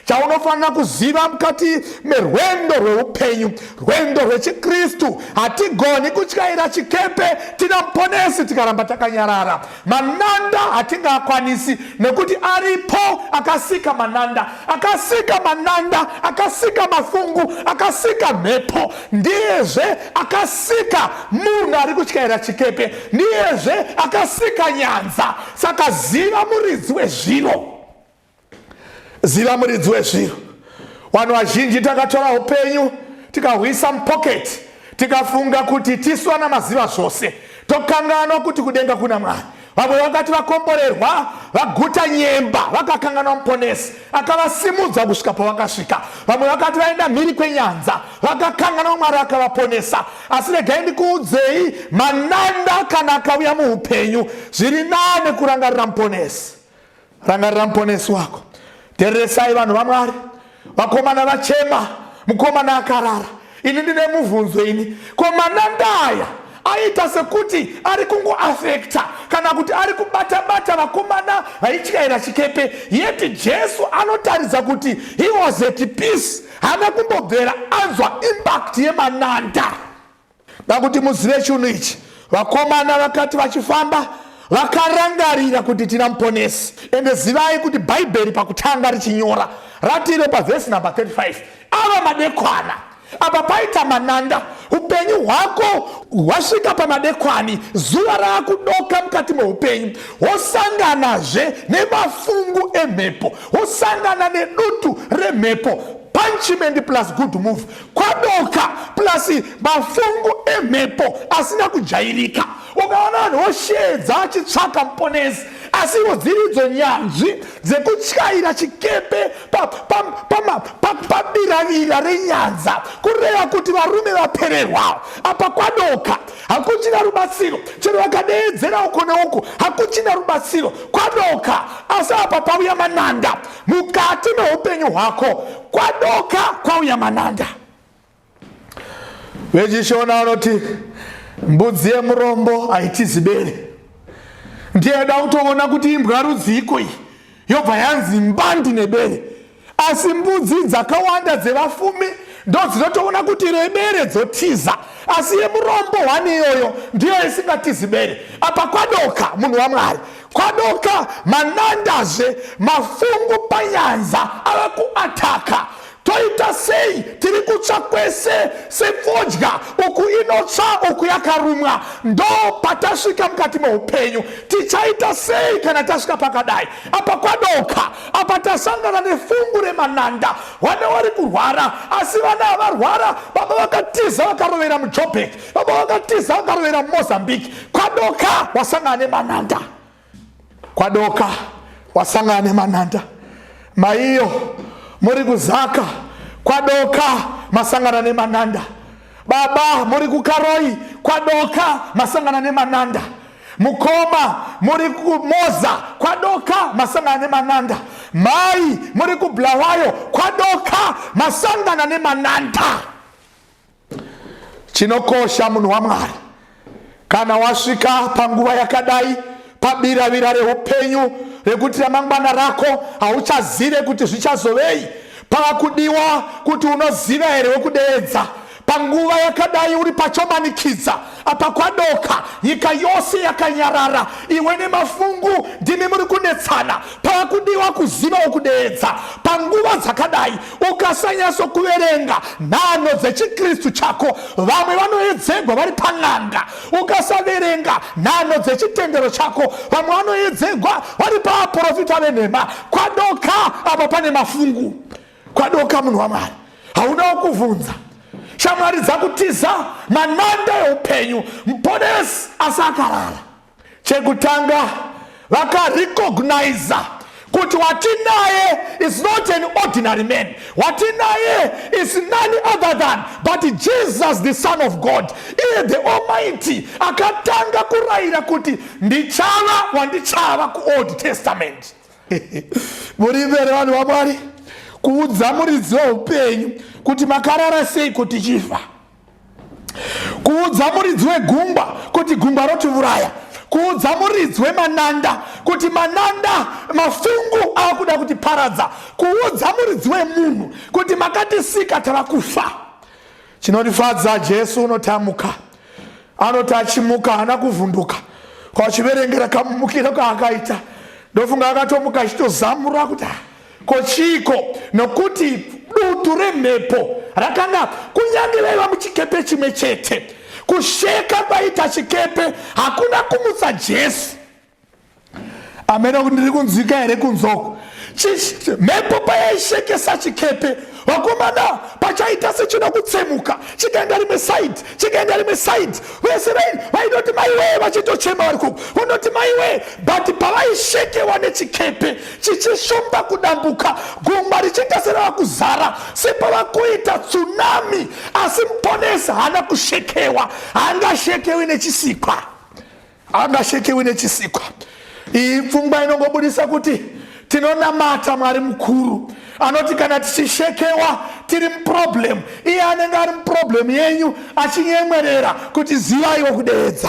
chaunofanira kuziva mukati merwendo rweupenyu, rwendo rwechikristu. Hatigoni kutyaira chikepe tina muponesi tikaramba takanyarara. Mananda hatingakwanisi nekuti aripo akasika mananda, akasika mananda, akasika mafungu, akasika mhepo. Ndiyezve akasika munhu ari kutyaira chikepe, ndiyezve akasika nyanza. Saka ziva muridzi wezviro, ziva muridzi wezviro. Vanhu vazhinji takatora upenyu tikahwisa mupoketi, tikafunga kuti tisu vana maziva zvose, tokanganwa kuti kudenga kuna Mwari. Vamwe vakati vakomborerwa vaguta nyemba vakakanganwa muponesi akavasimudza kusvika pavakasvika. Vamwe vakati vaenda mhiri kwenyanza vakakanganwa Mwari akavaponesa. Asi regai ndikuudzei, mananda kana akauya muupenyu, zviri nane kurangarira muponesi. Rangarira muponesi wako. Tereresai vanhu vaMwari. Vakomana vachema, mukomana akarara. Ini ndine mubvunzo ini, ko mananda aya aita sekuti ari kungoafekta kana kuti ari kubata-bata vakomana vaityaira chikepe, yeti Jesu anotaridza kuti he was at peace. Haana kumbobvera anzwa impact yemananda. Ngakuti muzive chinhu ichi, vakomana vakati vachifamba vakarangarira kuti tina muponesi. Ende zivai kuti bhaibheri pakutanga richinyora ratiro pavhesi namba 35 ava madekwana. Apa paita mananda, upenyu hwako hwasvika pamadekwani, zuva raakudoka mukati meupenyu, wosanganazve nemafungu emhepo, wosangana nedutu remhepo, punishment plus good move, kwadoka plus mafungu emhepo asina kujairika. Ukaona vanhu voshedza achitsvaka muponesi, asi ivo dziridzo nyanzvi dzekutyaira chikepe pabiravira renyanza, kureva kuti varume vapererwa. Apa kwadoka, hakuchina rubatsiro. Chero vakadeedzera uko neuko, hakuchina rubatsiro, kwadoka. Asi apa pauya mananda mukati meupenyu hwako, kwadoka kwauya mananda. Vechishona vanoti mbudzi yemurombo haitizi bere. Ndiyeda kutoona kuti imbwa rudziko iyi yobva yanzi mbandi nebere, asi mbudzi dzakawanda dzevafumi ndo dzinotoona kuti rebere dzotiza, asi yemurombo hwani iyoyo ndiyo isingatizi bere. Apa kwadoka munhu waMwari, kwadoka manandazve, mafungu panyanza ava kuataka. Toita sei? Tiri kutsva kwese sefodya, uku inotsva uku yakarumwa. Ndo patasvika mukati meupenyu, tichaita sei kana tasvika pakadai? Apa kwadoka, apa tasangana nefungu remananda. Vana vari kurwara, asi vana havarwara. Baba vakatiza vakarovera muJoburg, baba vakatiza vakarovera muMozambique. Kwadoka wasangana nemananda, kwadoka wasangana nemananda. Maiyo muri kuzaka, kwadoka masangana nemananda. Baba muri kukaroi, kwadoka masangana nemananda. Mukoma muri kumoza, kwadoka masangana nemananda. Mai muri kubulawayo, kwadoka masangana nemananda. Chinokosha munhu waMwari, kana wasvika panguva yakadai, pabiravira reupenyu rekuti ramangwana rako hauchazive kuti zvichazovei, pavakudiwa kuti unoziva here vekudeedza. Panguva yakadai uri pachomanikidza, apa kwadoka, nyika yose yakanyarara, iwe nemafungu ndimi muri kunetsana. Pavakudiwa kuziva vekudeedza. Panguva dzakadai ukasanyatso kuverenga nhano dzechikristu chako, vamwe vanoedzegwa vari pan'anga. Ukasaverenga nhano dzechitendero chako, vamwe vanoedzegwa vari pavaprofita venhema. Kwadoka apa pane mafungu, kwadoka munhu waMwari, hauna wokuvhunza. Shamwari dzakutiza mananda eupenyu, muponesi asakarara. Chekutanga vakarecognize kuti watinaye is not an ordinary man. Watinaye is none other than but Jesus the Son of God, iye the Almighty. Akatanga kurayira kuti ndichava wandichava kuOld Testament. Murimvere vanhu vaMwari, kuudza muridzi weupenyu kuti makarara sei kuti chifa, kuudza muridzi wegungwa kuti gungwa rotiuraya, kuudza muridzi wemananda kuti mananda mafungu akuda kutiparadza, kuudza muridzi wemunhu kuti makatisika tava kufa. Chinotifadza, Jesu unotamuka, anoti achimuka haana kuvhunduka. Kwachiverengera kamumukiro kaakaita, ndofunga akatomuka achitozamura kuti kochiko, nokuti dutu remhepo rakanga kunyange vaiva muchikepe chimwe chete. Kusheka kwaita chikepe hakuna kumutsa Jesu. Amene ndiri kunzwika here kunzoko. Mhepo payaishekesa chikepe, vakomana pachaita sechida kutsemuka, chikaenda rimwe side. Vese vaindoti maiwe, vachitochema vari kuko, vanoti maiwe. But pavaishekewa nechikepe chichishomba kudambuka, gungwa richiita serava kuzara, sepavakuita tsunami. Asi muponesi haana kushekewa, haangashekewi nechisikwa. Iyi pfungwa inongobudisa kuti tinonamata Mwari mukuru anoti kana tichishekewa tiri muproblem, iye anenge ari muproblem yenyu achinyemwerera kuti zivai vekudeedza.